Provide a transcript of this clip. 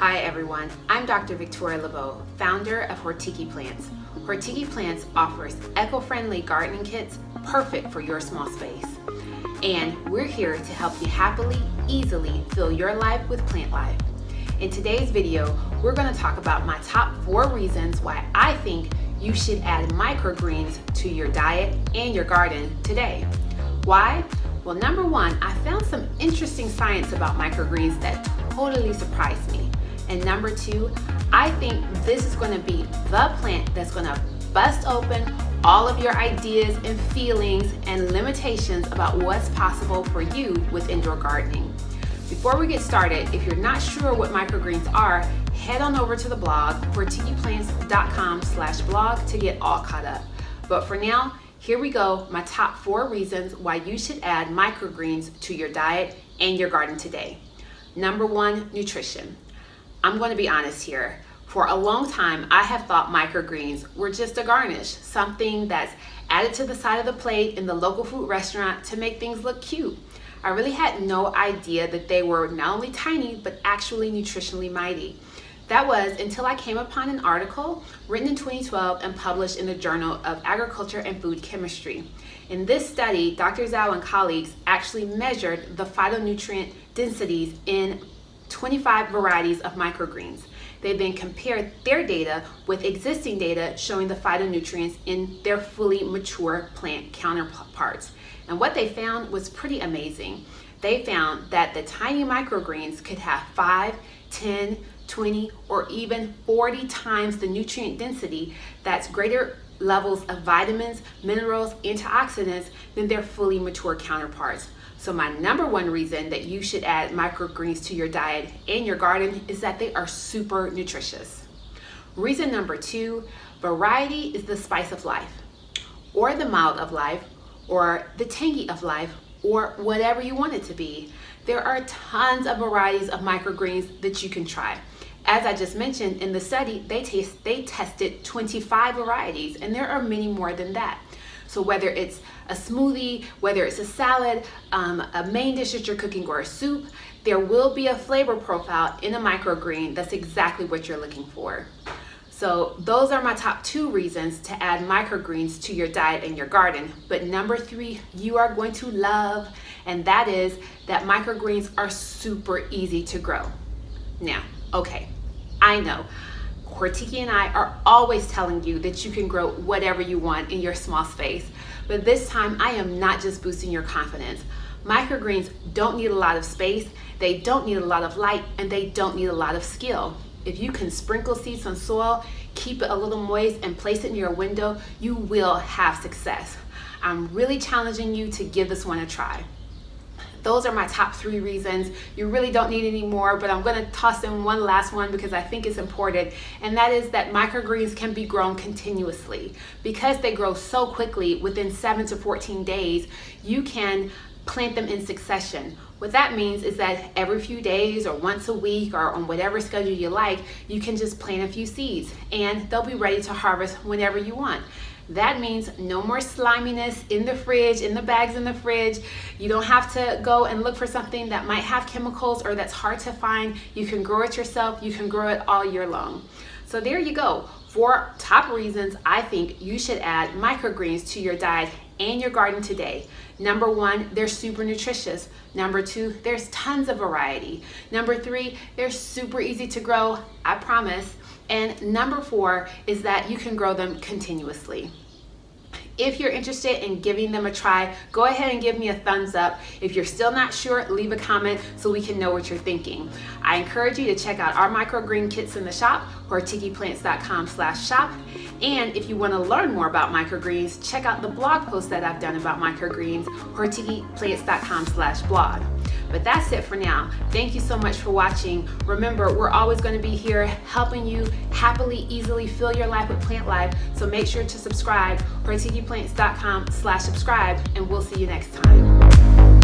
Hi everyone, I'm Dr. Victoria LeBeaux, founder of Hortiki Plants. Hortiki Plants offers eco-friendly gardening kits perfect for your small space. And we're here to help you happily, easily fill your life with plant life. In today's video, we're going to talk about my top 4 reasons why I think you should add microgreens to your diet and your garden today. Why? Well, number 1, I found some interesting science about microgreens that totally surprised me. And number 2, I think this is going to be the plant that's going to bust open all of your ideas and feelings and limitations about what's possible for you with indoor gardening. Before we get started, if you're not sure what microgreens are, head on over to the blog, hortikiplants.com/blog, to get all caught up. But for now, here we go, my top 4 reasons why you should add microgreens to your diet and your garden today. Number 1, nutrition. I'm going to be honest here. For a long time, I have thought microgreens were just a garnish, something that's added to the side of the plate in the local food restaurant to make things look cute. I really had no idea that they were not only tiny, but actually nutritionally mighty. That was until I came upon an article written in 2012 and published in the Journal of Agriculture and Food Chemistry. In this study, Dr. Zhao and colleagues actually measured the phytonutrient densities in 25 varieties of microgreens. They then compared their data with existing data showing the phytonutrients in their fully mature plant counterparts. And what they found was pretty amazing. They found that the tiny microgreens could have 5, 10, 20, or even 40 times the nutrient density, that's greater levels of vitamins, minerals, antioxidants than their fully mature counterparts. So my number 1 reason that you should add microgreens to your diet and your garden is that they are super nutritious. Reason number 2, variety is the spice of life, or the mild of life, or the tangy of life, or whatever you want it to be. There are tons of varieties of microgreens that you can try. As I just mentioned, in the study, they tested 25 varieties, and there are many more than that. So whether it's a smoothie, whether it's a salad, a main dish that you're cooking, or a soup, there will be a flavor profile in a microgreen that's exactly what you're looking for. So those are my top 2 reasons to add microgreens to your diet and your garden. But number 3, you are going to love, and that is that microgreens are super easy to grow. Now, okay, I know Hortiki and I are always telling you that you can grow whatever you want in your small space. But this time, I am not just boosting your confidence. Microgreens don't need a lot of space, they don't need a lot of light, and they don't need a lot of skill. If you can sprinkle seeds on soil, keep it a little moist, and place it near a window, you will have success. I'm really challenging you to give this one a try. Those are my top 3 reasons. You really don't need any more, but I'm going to toss in one last one because I think it's important, and that is that microgreens can be grown continuously. Because they grow so quickly, within 7 to 14 days, you can plant them in succession. What that means is that every few days or once a week or on whatever schedule you like, you can just plant a few seeds and they'll be ready to harvest whenever you want. That means no more sliminess in the fridge, in the bags in the fridge. You don't have to go and look for something that might have chemicals or that's hard to find. You can grow it yourself. You can grow it all year long. So there you go. 4 top reasons I think you should add microgreens to your diet and your garden today. Number 1, they're super nutritious. Number 2, there's tons of variety. Number 3, they're super easy to grow, I promise. And number 4 is that you can grow them continuously. If you're interested in giving them a try, go ahead and give me a thumbs up. If you're still not sure, leave a comment so we can know what you're thinking. I encourage you to check out our microgreen kits in the shop, hortikiplants.com/shop. And if you want to learn more about microgreens, check out the blog post that I've done about microgreens, hortikiplants.com/blog. But that's it for now. Thank you so much for watching. Remember, we're always going to be here helping you happily, easily fill your life with plant life. So make sure to subscribe, hortikiplants.com/subscribe, and we'll see you next time.